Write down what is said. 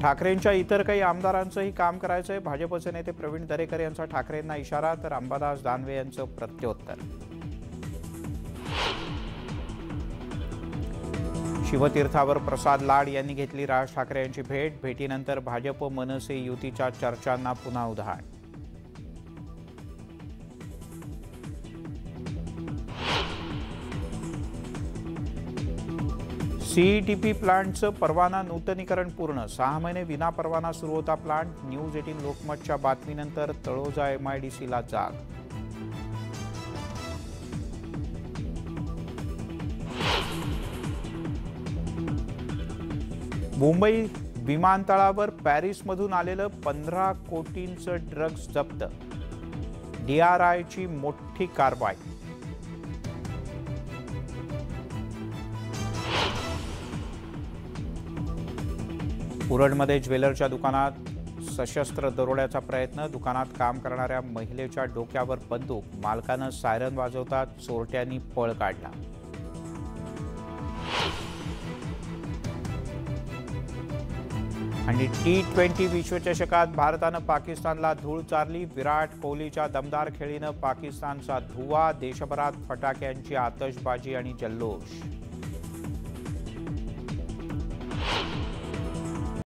ठाकरेंच्या इतर काही आमदारांचंही काम करायचंय। भाजपचे नेते प्रवीण दरेकर यांचा ठाकरेंना इशारा, तर अंबादास दानवे यांचं प्रत्युत्तर। शिवतीर्थावर प्रसाद लाड यांनी घेतली राज ठाकरे यांची भेट। भेटीनंतर भाजप मनसे युतीच्या चर्चांना पुन्हा उधाण। सीईटीपी प्लांटचं परवाना नूतनीकरण पूर्ण, 6 महिने विना परवाना सुरू होता प्लांट। न्यूज 18 लोकमतच्या बातमीनंतर तळोजा एमआयडीसीला जाग। मुंबई विमानतळावर पॅरिसमधून आलेलं 15 कोटींचं ड्रग्ज जप्त, डीआरआयची मोठी कारवाई। उरणमध्ये ज्वेलरच्या दुकानात सशस्त्र दरोड्याचा प्रयत्न, दुकानात काम करणाऱ्या महिलेच्या डोक्यावर बंदूक, मालकानं सायरन वाजवतात चोरट्यांनी पळ काढला। आणि T20 विश्वचषकात भारतानं पाकिस्तानला धूळ चारली। विराट कोहलीच्या दमदार खेळीनं पाकिस्तानचा धुव्वा, देशभरात फटाक्यांची आतषबाजी आणि जल्लोष।